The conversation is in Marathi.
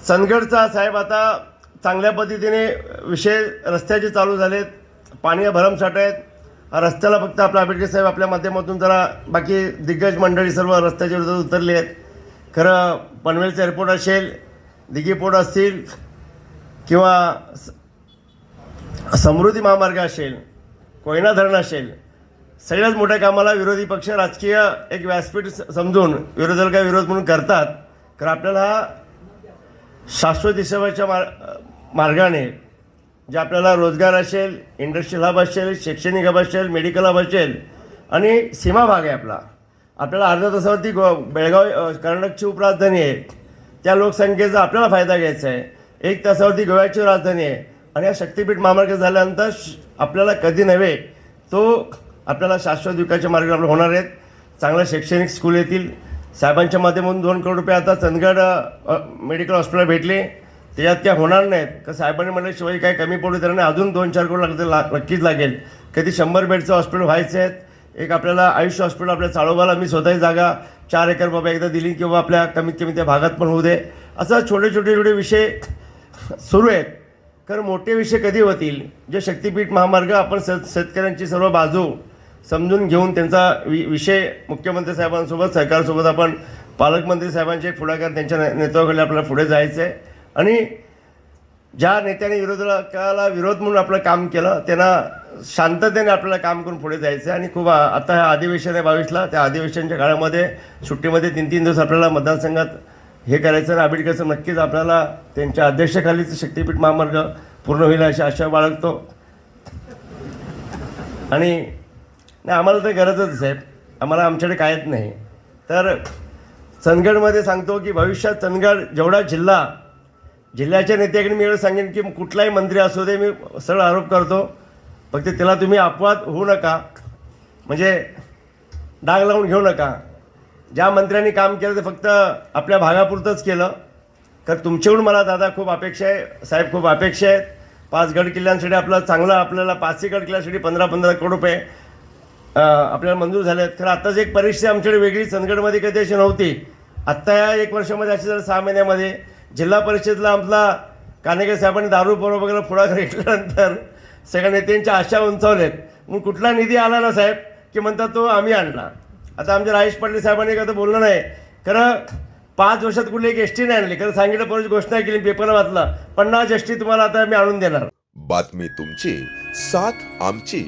चंदगडचा साहेब आता चांगल्या पद्धतीने विषय रस्त्याचे चालू झालेत, पाणी भरमसाठ आहेत. रस्त्याला फक्त आपला आंबेडकर साहेब आपल्या माध्यमातून जरा बाकी दिग्गज मंडळी सर्व रस्त्याच्या विरोधात उतरली आहेत. खरं पनवेलचं एअरपोर्ट असेल, दिघी पोर्ट असतील किंवा समृद्धी महामार्ग असेल, कोयना धरण असेल, सगळ्याच मोठ्या कामाला विरोधी पक्ष राजकीय एक व्यासपीठ समजून विरोधाला काय विरोध म्हणून करतात. कारण आपल्याला हा शाश्वत सेवेच्या मार्गाने जे आपल्याला रोजगार असेल, इंडस्ट्रियल हब असेल, शैक्षणिक हब असेल, मेडिकल हब असेल आणि सीमा भाग आहे आपल्याला अर्ध्या तासावरती बेळगाव कर्नाटकची उपराजधानी आहे, त्या लोकसंख्येचा आपल्याला फायदा घ्यायचा आहे. 1 तासावरती गोव्याची राजधानी आहे आणि या शक्तीपीठ महामार्ग झाल्यानंतर आपल्याला कधी नव्हे तो आपल्याला शाश्वत विकासाच्या मार्गाने आपल्याला होणार आहेत. चांगलं शैक्षणिक स्कूल येतील. साहेबांच्या माध्यमातून 2 करोड रुपये आता चंदगड मेडिकल हॉस्पिटल भेटले, त्याच्यात काय होणार नाहीत का साहेबांनी म्हटल्याशिवाय काय कमी पडू तर नाही, अजून 2-4 करोड नक्कीच लागेल. कधी 100 बेडचं हॉस्पिटल व्हायचं आहेत. एक आपल्याला आयुष्य हॉस्पिटल आपल्या चाळोबाला मी स्वतःही जागा 4 एकर बाबा एकदा दिली किंवा आपल्या कमीत कमी त्या भागात पण होऊ दे. असं छोटे विषय सुरू आहेत. कारण मोठे विषय कधी होतील जे शक्तीपीठ महामार्ग आपण शेतकऱ्यांची सर्व बाजू समजून घेऊन त्यांचा विषय मुख्यमंत्री साहेबांसोबत सरकारसोबत आपण पालकमंत्री साहेबांचे एक पुढाकार त्यांच्या नेतृत्वाखाली आपल्याला पुढे जायचं आहे. आणि ज्या नेत्याने विरोधकाला विरोध म्हणून आपलं काम केलं त्यांना शांततेने आपल्याला काम करून पुढे जायचं आहे. आणि खूप आता हा अधिवेशन आहे 22ला, त्या अधिवेशनच्या काळामध्ये सुट्टीमध्ये 3-3 दिवस आपल्याला मतदारसंघात हे करायचं आणि आंबेडकरचं नक्कीच आपल्याला त्यांच्या अध्यक्षाखालीच शक्तीपीठ महामार्ग पूर्ण होईल अशी आशा बाळगतो. आणि नाही आम्हाला तर गरजच साहेब, आम्हाला आमच्याकडे कायच नाही. तर चंदगडमध्ये सांगतो की भविष्यात चंदगड जेवढा जिल्ह्याच्या नेत्याकडे मी एवढं सांगेन की कुठलाही मंत्री असू दे, मी सरळ आरोप करतो, फक्त त्याला तुम्ही अपवाद होऊ नका, म्हणजे डाग लावून घेऊ नका. ज्या मंत्र्यांनी काम केलं ते फक्त आपल्या भागापुरतंच केलं. कारण तुमच्याकडून मला दादा खूप अपेक्षा आहे, साहेब खूप अपेक्षा आहेत. 5 गड किल्ल्यांसाठी आपल्याला 5 गड किल्ल्यासाठी 15-15 करोड रुपये आपल्याला मंजूर झाले आहेत. खरं आत्ताच एक परिस्थिती आमच्याकडे वेगळी चंदगडमध्ये कधी अशी नव्हती. आत्ता या 1 वर्षामध्ये अशी जर 6 महिन्यामध्ये जिल्हा परिषदेला आपला कानेकर साहेबांनी दारू वगैरे पुढाकार घेतल्यानंतर सगळ्या नेत्यांच्या आशा उंचावल्यात. मग कुठला निधी आला ना साहेब की म्हणतात तो आम्ही आणला. आता आमच्या राजेश पाटील साहेबांनी का तर बोललं नाही, खरं 5 वर्षात कुठली एक एसटी नाही आणली. खरं सांगितलं, परत घोषणा केली, पेपरला वाचला, 50 एसटी तुम्हाला आता मी आणून देणार. बातमी तुमची, साथ आमची.